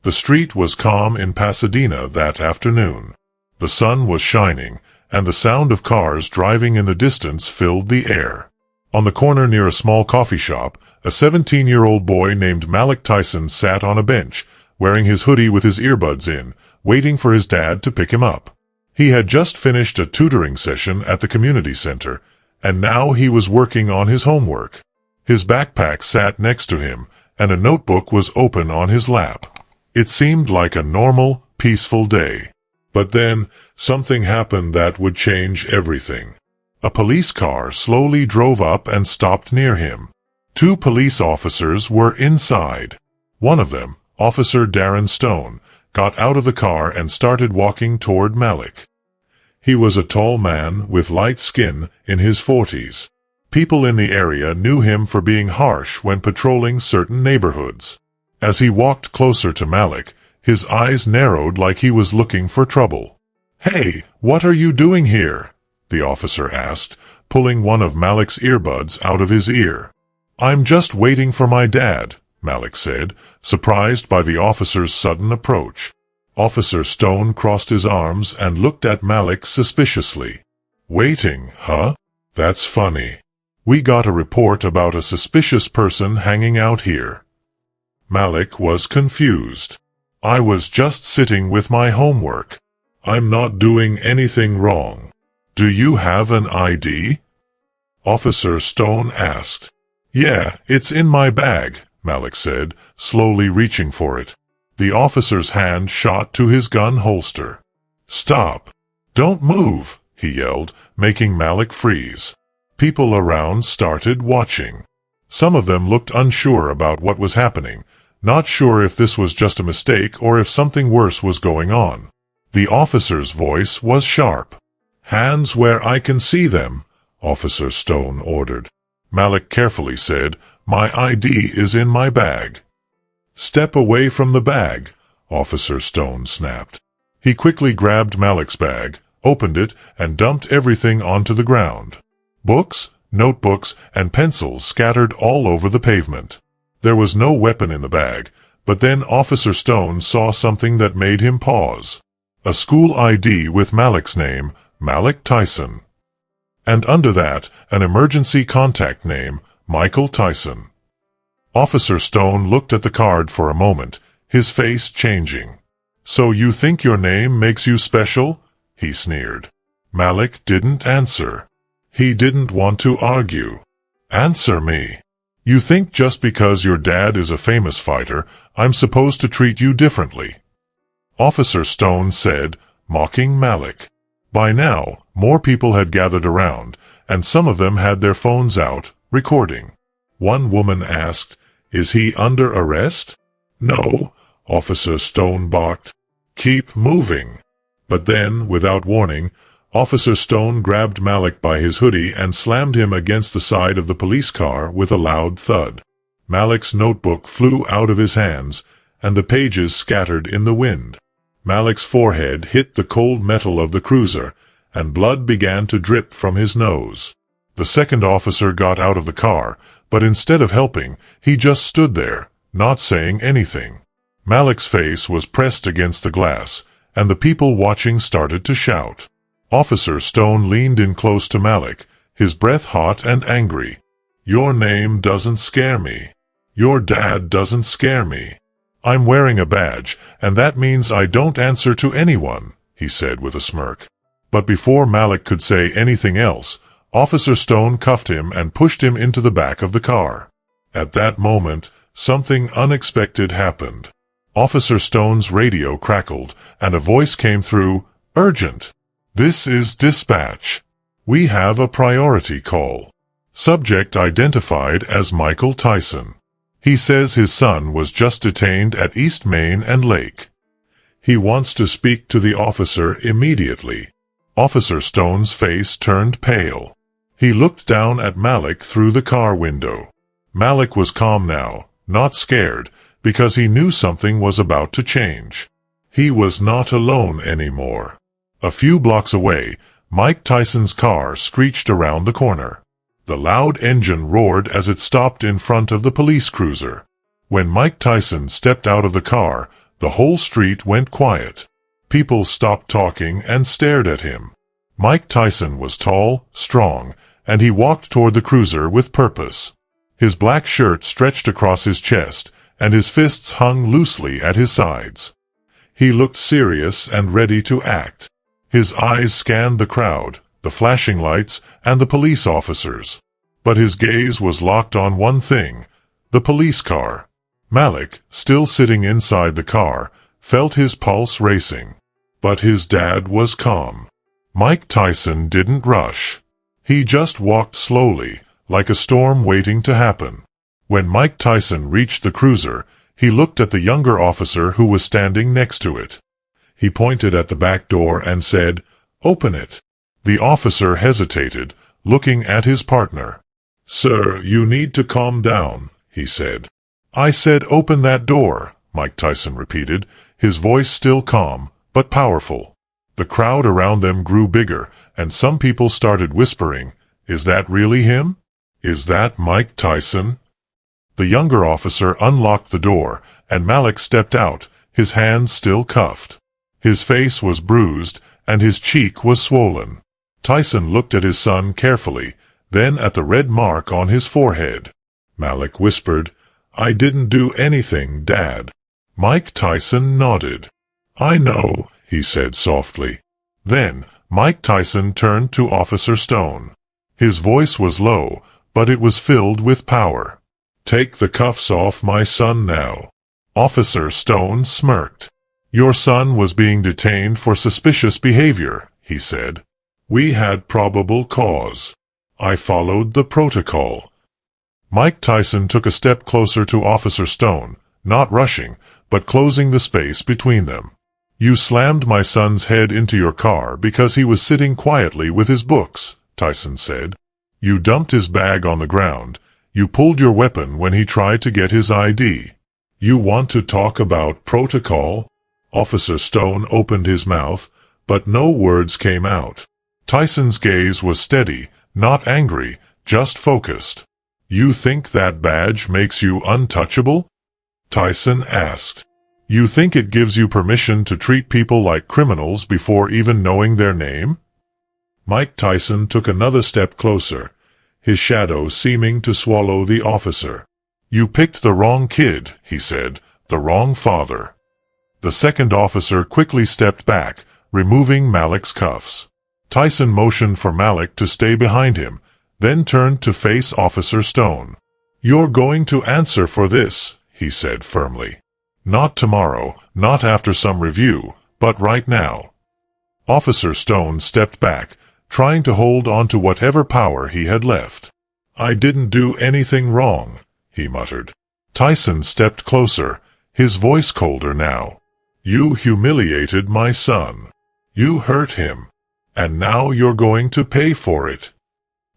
The street was calm in Pasadena that afternoon. The sun was shining, and the sound of cars driving in the distance filled the air. On the corner near a small coffee shop, a 17-year-old boy named Malik Tyson sat on a bench, wearing his hoodie with his earbuds in, waiting for his dad to pick him up. He had just finished a tutoring session at the community center, and now he was working on his homework. His backpack sat next to him, and a notebook was open on his lap. It seemed like a normal, peaceful day. But then, something happened that would change everything. A police car slowly drove up and stopped near him. 2 police officers were inside. One of them, Officer Darren Stone, got out of the car and started walking toward Malik. He was a tall man with light skin, in his 40s. People in the area knew him for being harsh when patrolling certain neighborhoods. As he walked closer to Malik, his eyes narrowed like he was looking for trouble. "Hey, what are you doing here?" the officer asked, pulling one of Malik's earbuds out of his ear. "I'm just waiting for my dad," Malik said, surprised by the officer's sudden approach. Officer Stone crossed his arms and looked at Malik suspiciously. "Waiting, huh? That's funny. We got a report about a suspicious person hanging out here." Malik was confused. "I was just sitting with my homework. I'm not doing anything wrong. Do you have an ID?" Officer Stone asked. "Yeah, it's in my bag," Malik said, slowly reaching for it. The officer's hand shot to his gun holster. "Stop! Don't move!" he yelled, making Malik freeze. People around started watching. Some of them looked unsure about what was happening, not sure if this was just a mistake or if something worse was going on. The officer's voice was sharp. "Hands where I can see them," Officer Stone ordered. Malik carefully said, "My ID is in my bag." "Step away from the bag," Officer Stone snapped. He quickly grabbed Malik's bag, opened it, and dumped everything onto the ground. Books, notebooks, and pencils scattered all over the pavement. There was no weapon in the bag, but then Officer Stone saw something that made him pause. A school ID with Malik's name, Malik Tyson. And under that, an emergency contact name, Michael Tyson. Officer Stone looked at the card for a moment, his face changing. "So you think your name makes you special?" he sneered. Malik didn't answer. He didn't want to argue. "Answer me. You think just because your dad is a famous fighter, I'm supposed to treat you differently?" Officer Stone said, mocking Malik. By now, more people had gathered around, and some of them had their phones out, recording. One woman asked, "Is he under arrest?" "No," Officer Stone barked. "Keep moving." But then, without warning, Officer Stone grabbed Malik by his hoodie and slammed him against the side of the police car with a loud thud. Malik's notebook flew out of his hands, and the pages scattered in the wind. Malik's forehead hit the cold metal of the cruiser, and blood began to drip from his nose. The second officer got out of the car, but instead of helping, he just stood there, not saying anything. Malik's face was pressed against the glass, and the people watching started to shout. Officer Stone leaned in close to Malik, his breath hot and angry. "Your name doesn't scare me. Your dad doesn't scare me. I'm wearing a badge, and that means I don't answer to anyone," he said with a smirk. But before Malik could say anything else, Officer Stone cuffed him and pushed him into the back of the car. At that moment, something unexpected happened. Officer Stone's radio crackled, and a voice came through, "Urgent! This is dispatch. We have a priority call. Subject identified as Michael Tyson. He says his son was just detained at East Main and Lake. He wants to speak to the officer immediately." Officer Stone's face turned pale. He looked down at Malik through the car window. Malik was calm now, not scared, because he knew something was about to change. He was not alone anymore. A few blocks away, Mike Tyson's car screeched around the corner. The loud engine roared as it stopped in front of the police cruiser. When Mike Tyson stepped out of the car, The whole street went quiet. People stopped talking and stared at him. Mike Tyson was tall, strong, and he walked toward the cruiser with purpose. His black shirt stretched across his chest, and his fists hung loosely at his sides. He looked serious and ready to act. His eyes scanned the crowd, the flashing lights, and the police officers. But his gaze was locked on one thing: the police car. Malik, still sitting inside the car, felt his pulse racing. But his dad was calm. Mike Tyson didn't rush. He just walked slowly, like a storm waiting to happen. When Mike Tyson reached the cruiser, he looked at the younger officer who was standing next to it. He pointed at the back door and said, "Open it." The officer hesitated, looking at his partner. "Sir, you need to calm down," he said. "I said open that door," Mike Tyson repeated, his voice still calm, but powerful. The crowd around them grew bigger, and some people started whispering, "Is that really him? Is that Mike Tyson?" The younger officer unlocked the door, and Malik stepped out, his hands still cuffed. His face was bruised, and his cheek was swollen. Tyson looked at his son carefully, then at the red mark on his forehead. Malik whispered, "I didn't do anything, Dad." Mike Tyson nodded. "I know," he said softly. Then, Mike Tyson turned to Officer Stone. His voice was low, but it was filled with power. "Take the cuffs off my son now." Officer Stone smirked. "Your son was being detained for suspicious behavior," he said. "We had probable cause. I followed the protocol." Mike Tyson took a step closer to Officer Stone, not rushing, but closing the space between them. "You slammed my son's head into your car because he was sitting quietly with his books," Tyson said. "You dumped his bag on the ground. You pulled your weapon when he tried to get his ID. You want to talk about protocol?" Officer Stone opened his mouth, but no words came out. Tyson's gaze was steady, not angry, just focused. "You think that badge makes you untouchable?" Tyson asked. "You think it gives you permission to treat people like criminals before even knowing their name?" Mike Tyson took another step closer, his shadow seeming to swallow the officer. "You picked the wrong kid," he said, "the wrong father." The second officer quickly stepped back, removing Malik's cuffs. Tyson motioned for Malik to stay behind him, then turned to face Officer Stone. "You're going to answer for this," he said firmly. "Not tomorrow, not after some review, but right now." Officer Stone stepped back, trying to hold on to whatever power he had left. "I didn't do anything wrong," he muttered. Tyson stepped closer, his voice colder now. "You humiliated my son. You hurt him. And now you're going to pay for it."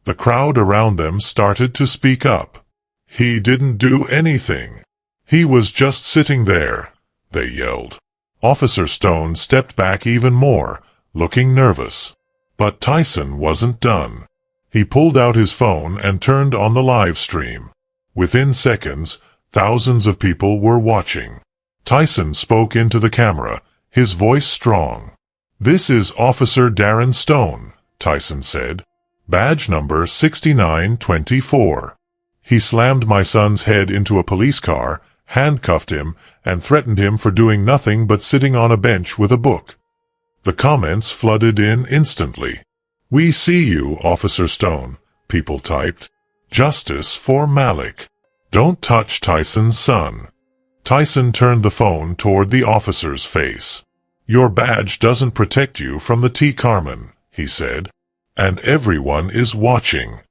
The crowd around them started to speak up. "He didn't do anything. He was just sitting there," they yelled. Officer Stone stepped back even more, looking nervous. But Tyson wasn't done. He pulled out his phone and turned on the live stream. Within seconds, thousands of people were watching. Tyson spoke into the camera, his voice strong. "This is Officer Darren Stone," Tyson said. "Badge number 6924. He slammed my son's head into a police car, handcuffed him, and threatened him for doing nothing but sitting on a bench with a book." The comments flooded in instantly. "We see you, Officer Stone," people typed. "Justice for Malik. Don't touch Tyson's son." Tyson turned the phone toward the officer's face. "Your badge doesn't protect you from the T. Carmen," he said. "And everyone is watching."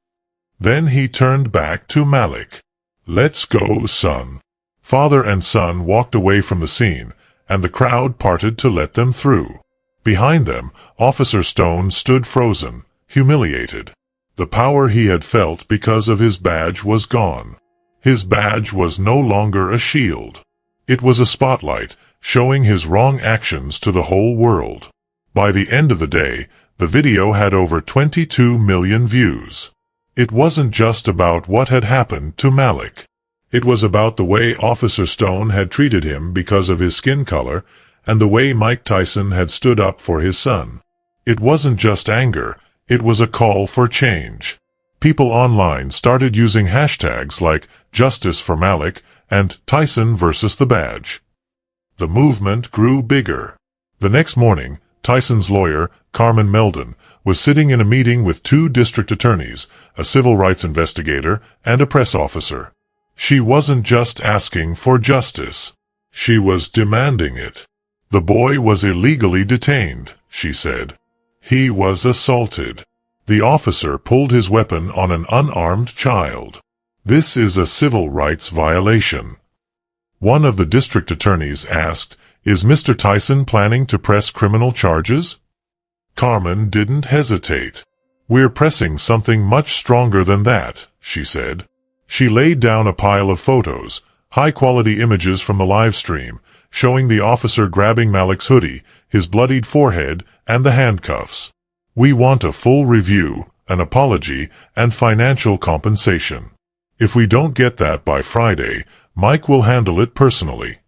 Then he turned back to Malik. "Let's go, son." Father and son walked away from the scene, and the crowd parted to let them through. Behind them, Officer Stone stood frozen, humiliated. The power he had felt because of his badge was gone. His badge was no longer a shield. It was a spotlight, showing his wrong actions to the whole world. By the end of the day, the video had over 22 million views. It wasn't just about what had happened to Malik. It was about the way Officer Stone had treated him because of his skin color, and the way Mike Tyson had stood up for his son. It wasn't just anger, it was a call for change. People online started using hashtags like Justice for Malik and Tyson versus the badge. The movement grew bigger. The next morning, Tyson's lawyer, Carmen Meldon, was sitting in a meeting with 2 district attorneys, a civil rights investigator, and a press officer. She wasn't just asking for justice. She was demanding it. The boy was illegally detained, she said. He was assaulted. The officer pulled his weapon on an unarmed child. This is a civil rights violation. One of the district attorneys asked, "Is Mr. Tyson planning to press criminal charges?" Carmen didn't hesitate. "We're pressing something much stronger than that," she said. She laid down a pile of photos, high-quality images from the live stream, showing the officer grabbing Malik's hoodie, his bloodied forehead, and the handcuffs. "We want a full review, an apology, and financial compensation. If we don't get that by Friday, Mike will handle it personally."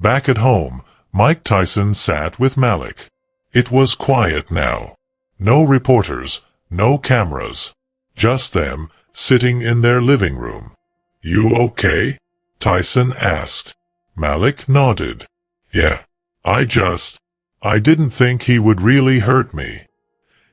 Back at home, Mike Tyson sat with Malik. It was quiet now. No reporters, no cameras. Just them, sitting in their living room. "You okay?" Tyson asked. Malik nodded. "Yeah. I didn't think he would really hurt me.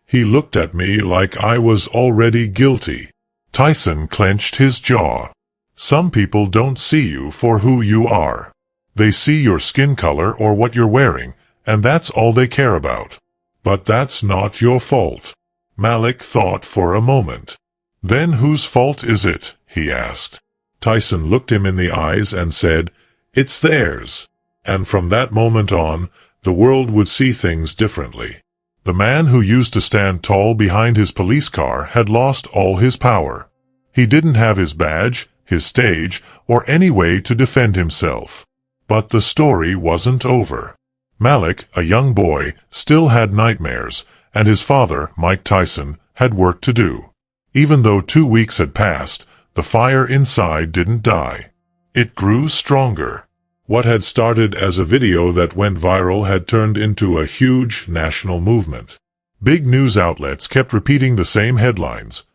He looked at me like I was already guilty." Tyson clenched his jaw. "Some people don't see you for who you are. They see your skin color or what you're wearing, and that's all they care about. But that's not your fault." Malik thought for a moment. "Then whose fault is it?" he asked. Tyson looked him in the eyes and said, "It's theirs." And from that moment on, the world would see things differently. The man who used to stand tall behind his police car had lost all his power. He didn't have his badge, his stage, or any way to defend himself. But the story wasn't over. Malik, a young boy, still had nightmares, and his father, Mike Tyson, had work to do. Even though 2 weeks had passed, the fire inside didn't die. It grew stronger. What had started as a video that went viral had turned into a huge national movement. Big news outlets kept repeating the same headlines.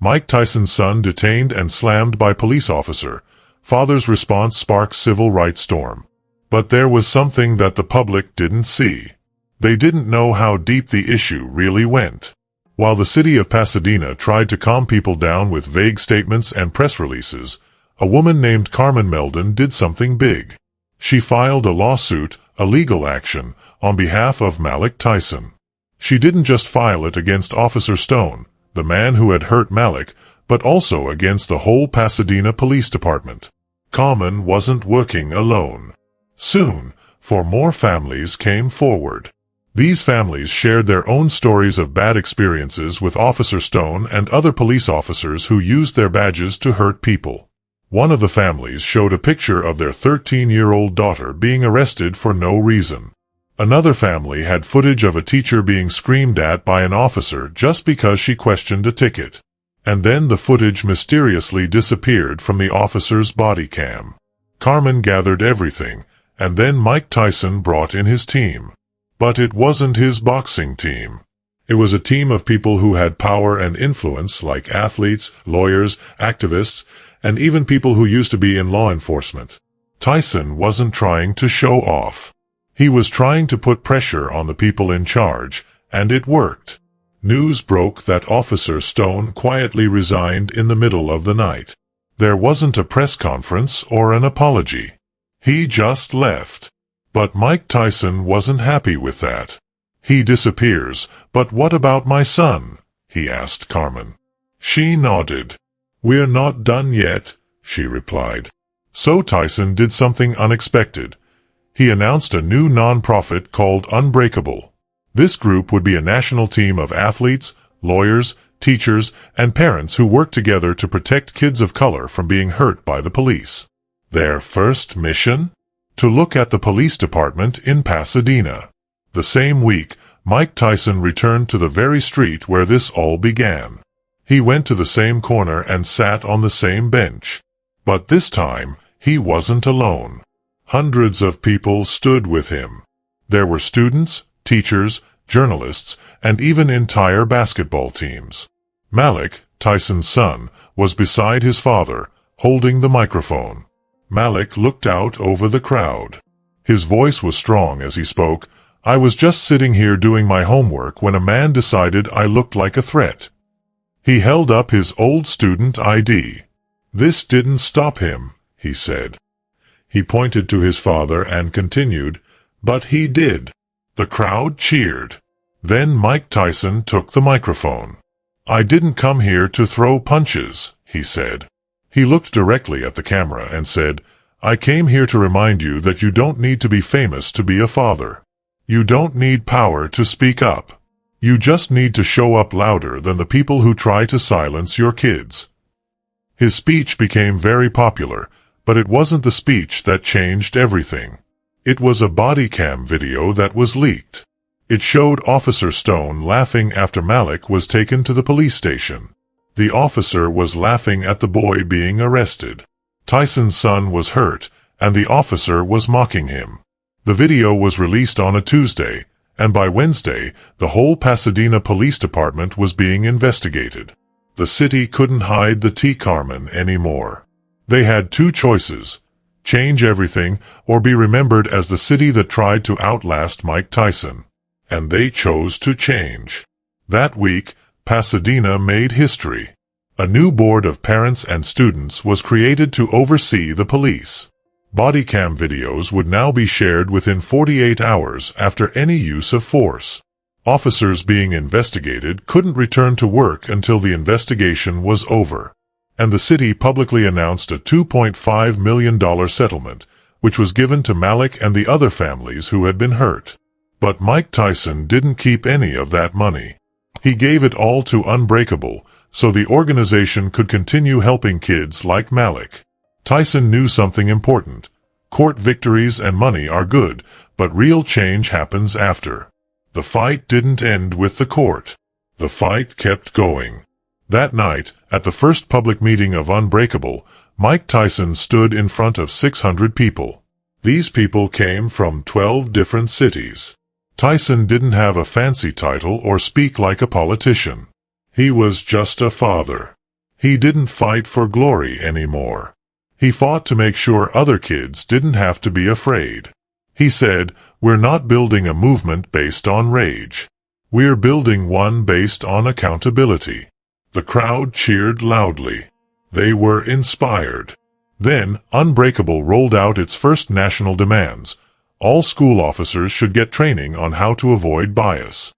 Mike Tyson's son detained and slammed by police officer. Father's response sparks civil rights storm. But there was something that the public didn't see. They didn't know how deep the issue really went. While the city of Pasadena tried to calm people down with vague statements and press releases, a woman named Carmen Meldon did something big. She filed a lawsuit, a legal action, on behalf of Malik Tyson. She didn't just file it against Officer Stone, the man who had hurt Malik, but also against the whole Pasadena Police Department. Carmen wasn't working alone. Soon, 4 more families came forward. These families shared their own stories of bad experiences with Officer Stone and other police officers who used their badges to hurt people. One of the families showed a picture of their 13-year-old daughter being arrested for no reason. Another family had footage of a teacher being screamed at by an officer just because she questioned a ticket. And then the footage mysteriously disappeared from the officer's body cam. Carmen gathered everything, and then Mike Tyson brought in his team. But it wasn't his boxing team. It was a team of people who had power and influence, like athletes, lawyers, activists, and even people who used to be in law enforcement. Tyson wasn't trying to show off. He was trying to put pressure on the people in charge, and it worked. News broke that Officer Stone quietly resigned in the middle of the night. There wasn't a press conference or an apology. He just left. But Mike Tyson wasn't happy with that. "He disappears, but what about my son?" he asked Carmen. She nodded. "We're not done yet," she replied. So Tyson did something unexpected. He announced a new non-profit called Unbreakable. This group would be a national team of athletes, lawyers, teachers, and parents who work together to protect kids of color from being hurt by the police. Their first mission? To look at the police department in Pasadena. The same week, Mike Tyson returned to the very street where this all began. He went to the same corner and sat on the same bench. But this time, he wasn't alone. Hundreds of people stood with him. There were students, teachers, journalists, and even entire basketball teams. Malik, Tyson's son, was beside his father, holding the microphone. Malik looked out over the crowd. His voice was strong as he spoke. "I was just sitting here doing my homework when a man decided I looked like a threat. He held up his old student ID. This didn't stop him," he said. He pointed to his father and continued, "But he did." The crowd cheered. Then Mike Tyson took the microphone. "I didn't come here to throw punches," he said. He looked directly at the camera and said, "I came here to remind you that you don't need to be famous to be a father. You don't need power to speak up. You just need to show up louder than the people who try to silence your kids." His speech became very popular, but it wasn't the speech that changed everything. It was a body cam video that was leaked. It showed Officer Stone laughing after Malik was taken to the police station. The officer was laughing at the boy being arrested. Tyson's son was hurt, and the officer was mocking him. The video was released on a Tuesday, and by Wednesday, the whole Pasadena Police Department was being investigated. The city couldn't hide the T. Carmen anymore. They had two choices: change everything or be remembered as the city that tried to outlast Mike Tyson. And they chose to change. That week, Pasadena made history. A new board of parents and students was created to oversee the police. Bodycam videos would now be shared within 48 hours after any use of force. Officers being investigated couldn't return to work until the investigation was over. And the city publicly announced a $2.5 million settlement, which was given to Malik and the other families who had been hurt. But Mike Tyson didn't keep any of that money. He gave it all to Unbreakable, so the organization could continue helping kids like Malik. Tyson knew something important. Court victories and money are good, but real change happens after. The fight didn't end with the court. The fight kept going. That night, at the first public meeting of Unbreakable, Mike Tyson stood in front of 600 people. These people came from 12 different cities. Tyson didn't have a fancy title or speak like a politician. He was just a father. He didn't fight for glory anymore. He fought to make sure other kids didn't have to be afraid. He said, "We're not building a movement based on rage. We're building one based on accountability." The crowd cheered loudly. They were inspired. Then, Unbreakable rolled out its first national demands. All school officers should get training on how to avoid bias.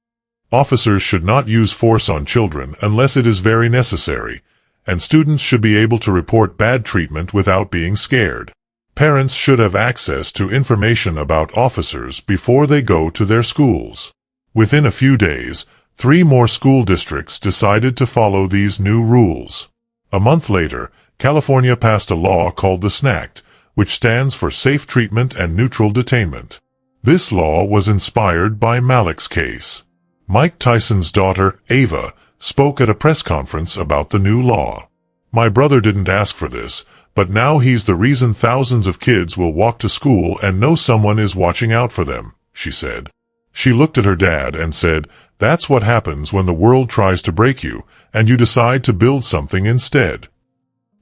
Officers should not use force on children unless it is very necessary, and students should be able to report bad treatment without being scared. Parents should have access to information about officers before they go to their schools. Within a few days, 3 more school districts decided to follow these new rules. A month later, California passed a law called the SNACT, which stands for Safe Treatment and Neutral Detainment. This law was inspired by Malik's case. Mike Tyson's daughter, Ava, spoke at a press conference about the new law. "My brother didn't ask for this, but now he's the reason thousands of kids will walk to school and know someone is watching out for them," she said. She looked at her dad and said, "That's what happens when the world tries to break you, and you decide to build something instead."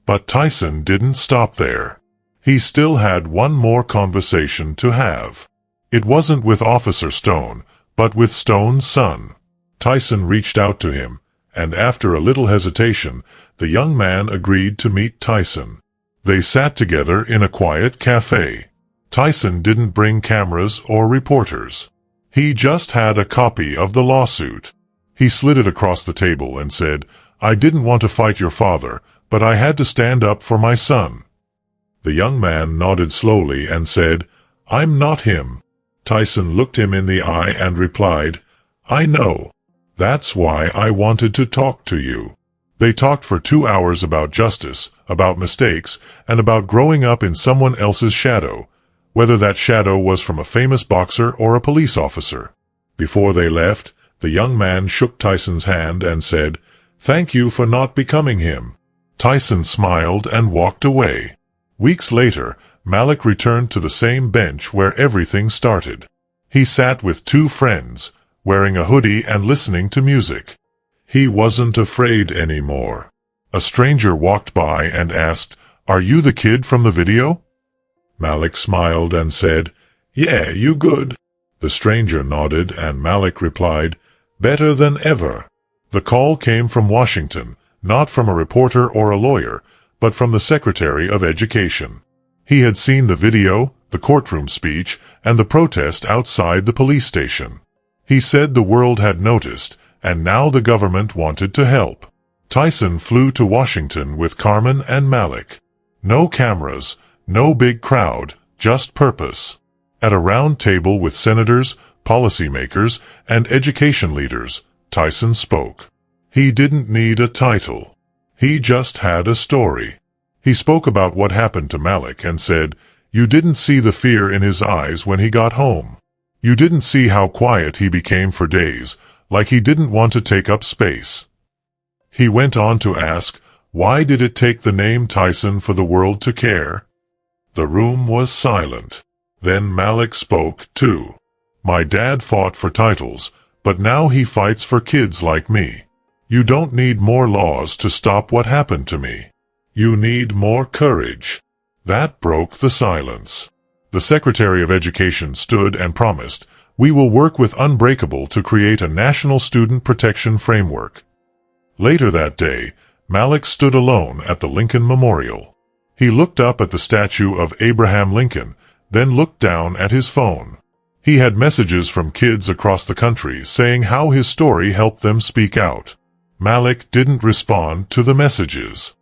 But Tyson didn't stop there. He still had one more conversation to have. It wasn't with Officer Stone, but with Stone's son. Tyson reached out to him, and after a little hesitation, the young man agreed to meet Tyson. They sat together in a quiet cafe. Tyson didn't bring cameras or reporters. He just had a copy of the lawsuit. He slid it across the table and said, "I didn't want to fight your father, but I had to stand up for my son." The young man nodded slowly and said, "I'm not him." Tyson looked him in the eye and replied, "I know. That's why I wanted to talk to you." They talked for 2 hours about justice, about mistakes, and about growing up in someone else's shadow, whether that shadow was from a famous boxer or a police officer. Before they left, the young man shook Tyson's hand and said, "Thank you for not becoming him. Tyson smiled and walked away. Weeks later, Malik returned to the same bench where everything started. He sat with two friends, wearing a hoodie and listening to music. He wasn't afraid anymore. A stranger walked by and asked, "Are you the kid from the video?" Malik smiled and said, "Yeah, you good?" The stranger nodded and Malik replied, "Better than ever." The call came from Washington, not from a reporter or a lawyer, but from the Secretary of Education. He had seen the video, the courtroom speech, and the protest outside the police station. He said the world had noticed, and now the government wanted to help. Tyson flew to Washington with Carmen and Malik. No cameras, no big crowd, just purpose. At a round table with senators, policymakers, and education leaders, Tyson spoke. He didn't need a title. He just had a story. He spoke about what happened to Malik and said, "You didn't see the fear in his eyes when he got home. You didn't see how quiet he became for days, like he didn't want to take up space." He went on to ask, why did it take the name Tyson for the world to care? The room was silent. Then Malik spoke, too. "My dad fought for titles, but now he fights for kids like me. You don't need more laws to stop what happened to me. You need more courage." That broke the silence. The Secretary of Education stood and promised, "We will work with Unbreakable to create a national student protection framework." Later that day, Malik stood alone at the Lincoln Memorial. He looked up at the statue of Abraham Lincoln, then looked down at his phone. He had messages from kids across the country saying how his story helped them speak out. Malik didn't respond to the messages.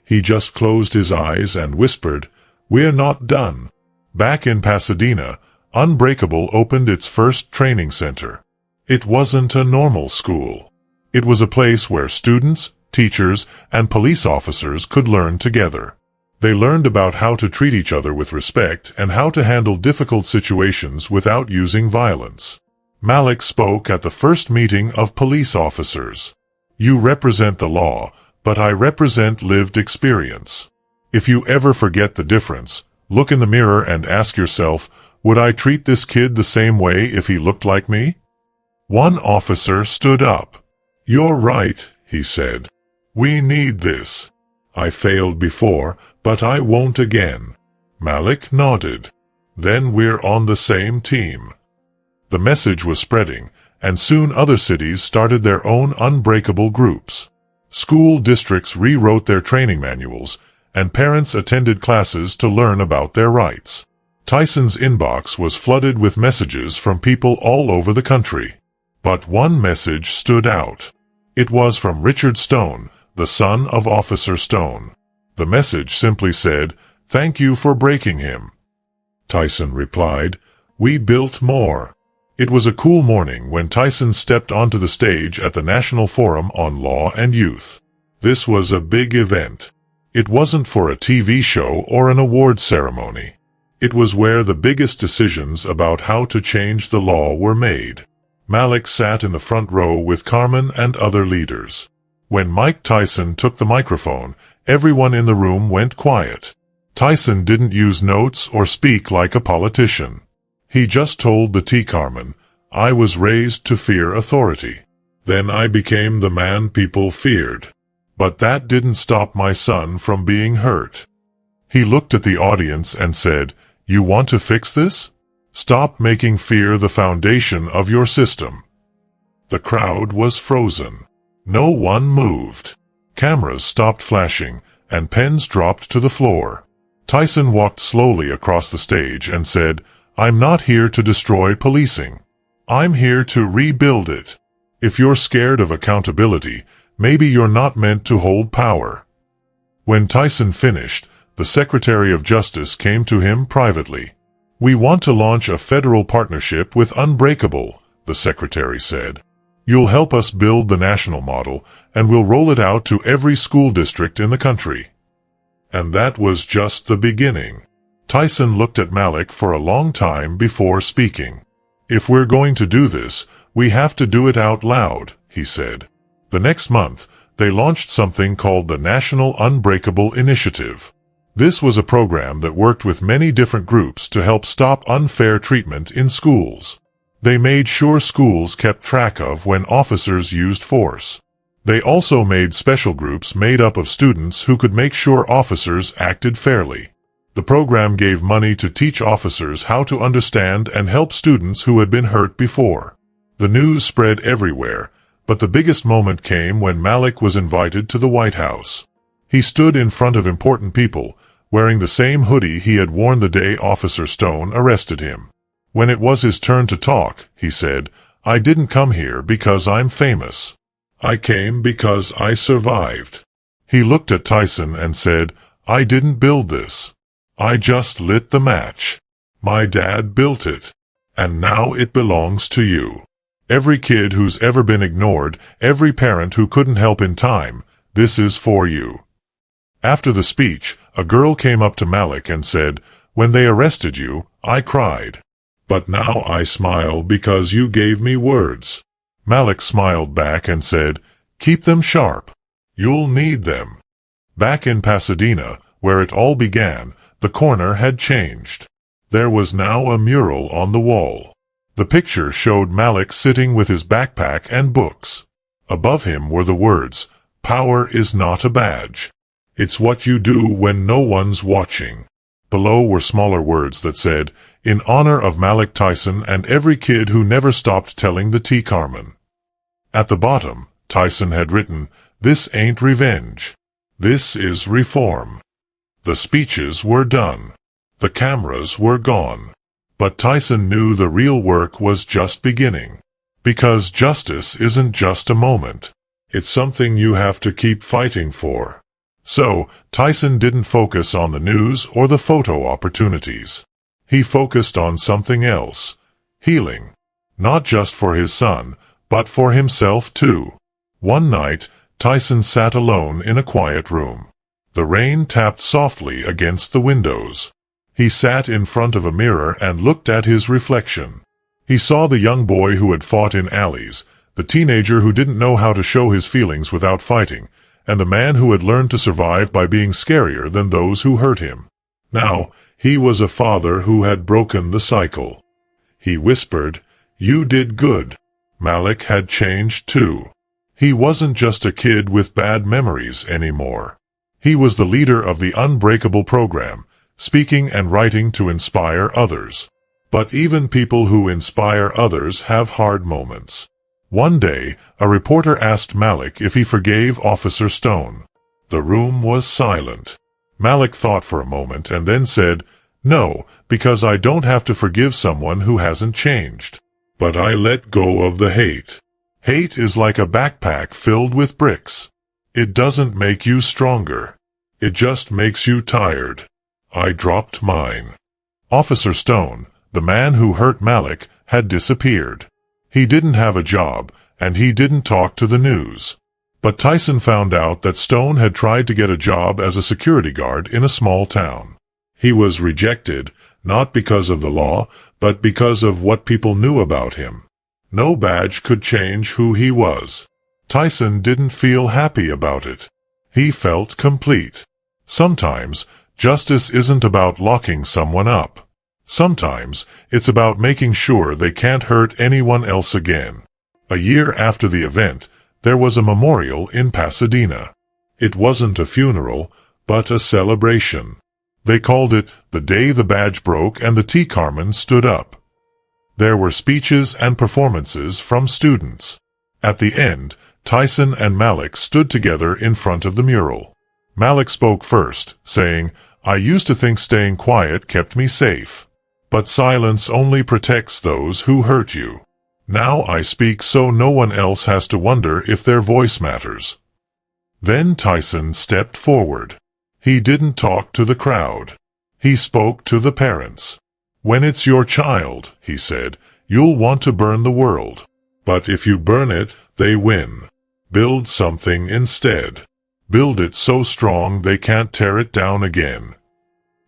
He just closed his eyes and whispered, "We're not done." Back in Pasadena, Unbreakable opened its first training center. It wasn't a normal school. It was a place where students, teachers, and police officers could learn together. They learned about how to treat each other with respect and how to handle difficult situations without using violence. Malik spoke at the first meeting of police officers. "You represent the law, but I represent lived experience. If you ever forget the difference, look in the mirror and ask yourself, would I treat this kid the same way if he looked like me?" One officer stood up. "You're right," he said. "We need this. I failed before, but I won't again." Malik nodded. "Then we're on the same team." The message was spreading, and soon other cities started their own Unbreakable groups. School districts rewrote their training manuals, and parents attended classes to learn about their rights. Tyson's inbox was flooded with messages from people all over the country. But one message stood out. It was from Richard Stone, the son of Officer Stone. The message simply said, "Thank you for breaking him." Tyson replied, "We built more." It was a cool morning when Tyson stepped onto the stage at the National Forum on Law and Youth. This was a big event. It wasn't for a TV show or an award ceremony. It was where the biggest decisions about how to change the law were made. Malik sat in the front row with Carmen and other leaders. When Mike Tyson took the microphone, everyone in the room went quiet. Tyson didn't use notes or speak like a politician. He just told the T. Carmen, "I was raised to fear authority. Then I became the man people feared. But that didn't stop my son from being hurt." He looked at the audience and said, "You want to fix this? Stop making fear the foundation of your system." The crowd was frozen. No one moved. Cameras stopped flashing, and pens dropped to the floor. Tyson walked slowly across the stage and said, "I'm not here to destroy policing. I'm here to rebuild it. If you're scared of accountability, maybe you're not meant to hold power." When Tyson finished, the Secretary of Justice came to him privately. "We want to launch a federal partnership with Unbreakable," the Secretary said. "You'll help us build the national model, and we'll roll it out to every school district in the country." And that was just the beginning. Tyson looked at Malik for a long time before speaking. "If we're going to do this, we have to do it out loud," he said. The next month, they launched something called the National Unbreakable Initiative. This was a program that worked with many different groups to help stop unfair treatment in schools. They made sure schools kept track of when officers used force. They also made special groups made up of students who could make sure officers acted fairly. The program gave money to teach officers how to understand and help students who had been hurt before. The news spread everywhere, but the biggest moment came when Malik was invited to the White House. He stood in front of important people, wearing the same hoodie he had worn the day Officer Stone arrested him. When it was his turn to talk, he said, "I didn't come here because I'm famous. I came because I survived." He looked at Tyson and said, "I didn't build this. I just lit the match. My dad built it. And now it belongs to you. Every kid who's ever been ignored, every parent who couldn't help in time, this is for you." After the speech, a girl came up to Malik and said, "When they arrested you, I cried. But now I smile because you gave me words." Malik smiled back and said, "Keep them sharp. You'll need them." Back in Pasadena, where it all began, the corner had changed. There was now a mural on the wall. The picture showed Malik sitting with his backpack and books. Above him were the words, "Power is not a badge. It's what you do when no one's watching." Below were smaller words that said, "In honor of Malik Tyson and every kid who never stopped telling the T. Carmen." At the bottom, Tyson had written, "This ain't revenge. This is reform." The speeches were done. The cameras were gone. But Tyson knew the real work was just beginning. Because justice isn't just a moment. It's something you have to keep fighting for. So, Tyson didn't focus on the news or the photo opportunities. He focused on something else. Healing. Not just for his son, but for himself too. One night, Tyson sat alone in a quiet room. The rain tapped softly against the windows. He sat in front of a mirror and looked at his reflection. He saw the young boy who had fought in alleys, the teenager who didn't know how to show his feelings without fighting, and the man who had learned to survive by being scarier than those who hurt him. Now, he was a father who had broken the cycle. He whispered, "You did good." Malik had changed too. He wasn't just a kid with bad memories anymore. He was the leader of the Unbreakable program, speaking and writing to inspire others. But even people who inspire others have hard moments. One day, a reporter asked Malik if he forgave Officer Stone. The room was silent. Malik thought for a moment and then said, "No, because I don't have to forgive someone who hasn't changed. But I let go of the hate. Hate is like a backpack filled with bricks. It doesn't make you stronger. It just makes you tired. I dropped mine." Officer Stone, the man who hurt Malik, had disappeared. He didn't have a job, and he didn't talk to the news. But Tyson found out that Stone had tried to get a job as a security guard in a small town. He was rejected, not because of the law, but because of what people knew about him. No badge could change who he was. Tyson didn't feel happy about it. He felt complete. Sometimes, justice isn't about locking someone up. Sometimes, it's about making sure they can't hurt anyone else again. A year after the event, there was a memorial in Pasadena. It wasn't a funeral, but a celebration. They called it the day the badge broke and the T. Carmen stood up. There were speeches and performances from students. At the end, Tyson and Malik stood together in front of the mural. Malik spoke first, saying, "I used to think staying quiet kept me safe. But silence only protects those who hurt you. Now I speak so no one else has to wonder if their voice matters." Then Tyson stepped forward. He didn't talk to the crowd. He spoke to the parents. "When it's your child," he said, "you'll want to burn the world. But if you burn it, they win. Build something instead. Build it so strong they can't tear it down again."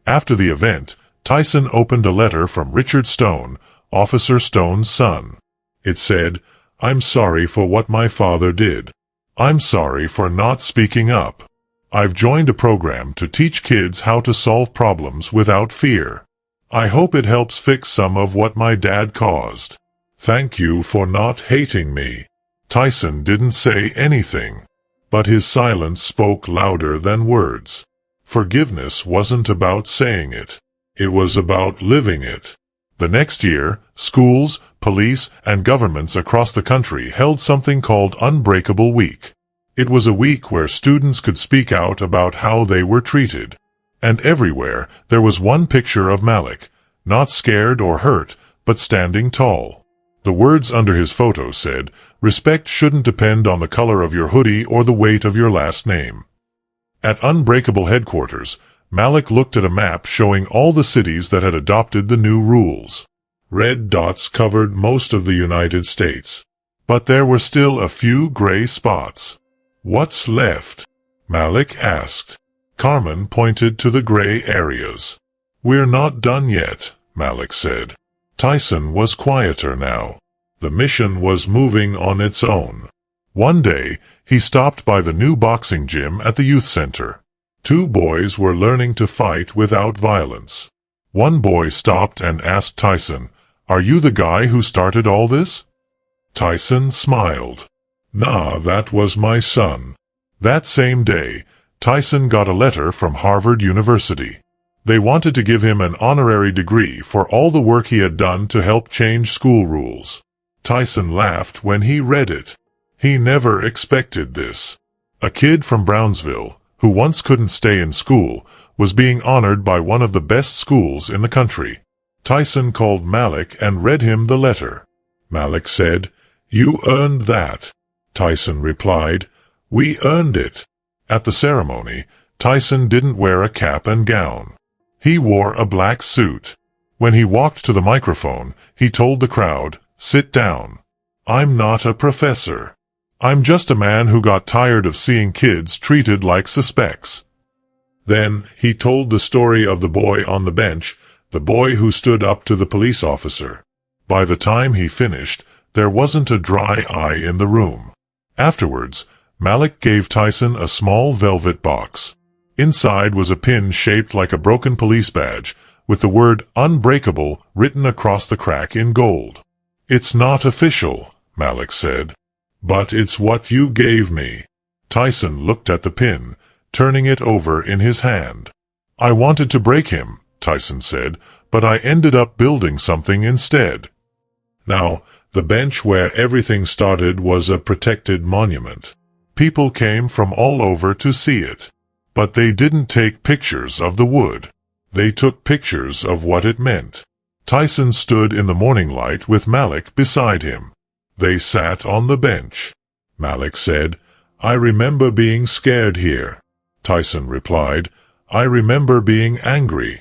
After the event, Tyson opened a letter from Richard Stone, Officer Stone's son. It said, "I'm sorry for what my father did. I'm sorry for not speaking up. I've joined a program to teach kids how to solve problems without fear. I hope it helps fix some of what my dad caused. Thank you for not hating me." Tyson didn't say anything, but his silence spoke louder than words. Forgiveness wasn't about saying it. It was about living it. The next year, schools, police, and governments across the country held something called Unbreakable Week. It was a week where students could speak out about how they were treated. And everywhere, there was one picture of Malik, not scared or hurt, but standing tall. The words under his photo said, "Respect shouldn't depend on the color of your hoodie or the weight of your last name." At Unbreakable headquarters, Malik looked at a map showing all the cities that had adopted the new rules. Red dots covered most of the United States. But there were still a few gray spots. "What's left?" Malik asked. Carmen pointed to the gray areas. "We're not done yet," Malik said. Tyson was quieter now. The mission was moving on its own. One day, he stopped by the new boxing gym at the youth center. 2 boys were learning to fight without violence. One boy stopped and asked Tyson, "Are you the guy who started all this?" Tyson smiled. "Nah, that was my son." That same day, Tyson got a letter from Harvard University. They wanted to give him an honorary degree for all the work he had done to help change school rules. Tyson laughed when he read it. He never expected this. A kid from Brownsville, who once couldn't stay in school, was being honored by one of the best schools in the country. Tyson called Malik and read him the letter. Malik said, "You earned that." Tyson replied, "We earned it." At the ceremony, Tyson didn't wear a cap and gown. He wore a black suit. When he walked to the microphone, he told the crowd, "Sit down. I'm not a professor. I'm just a man who got tired of seeing kids treated like suspects." Then, he told the story of the boy on the bench, the boy who stood up to the police officer. By the time he finished, there wasn't a dry eye in the room. Afterwards, Malik gave Tyson a small velvet box. Inside was a pin shaped like a broken police badge, with the word "Unbreakable" written across the crack in gold. "It's not official," Malik said, "but it's what you gave me." Tyson looked at the pin, turning it over in his hand. "I wanted to break him," Tyson said, "but I ended up building something instead." Now, the bench where everything started was a protected monument. People came from all over to see it. But they didn't take pictures of the wood. They took pictures of what it meant. Tyson stood in the morning light with Malik beside him. They sat on the bench. Malik said, "I remember being scared here." Tyson replied, "I remember being angry."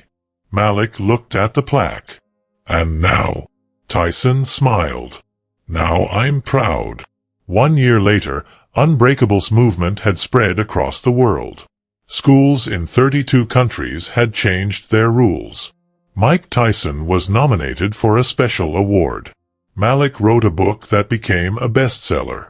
Malik looked at the plaque. "And now?" Tyson smiled. "Now I'm proud." 1 year later, Unbreakable's movement had spread across the world. Schools in 32 countries had changed their rules. Mike Tyson was nominated for a special award. Malik wrote a book that became a bestseller.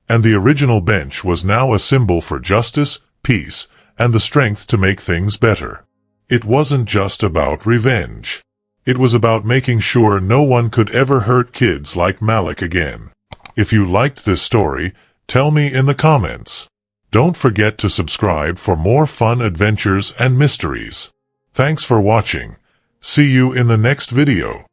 And the original bench was now a symbol for justice, peace, and the strength to make things better. It wasn't just about revenge. It was about making sure no one could ever hurt kids like Malik again. If you liked this story, tell me in the comments. Don't forget to subscribe for more fun adventures and mysteries. Thanks for watching. See you in the next video.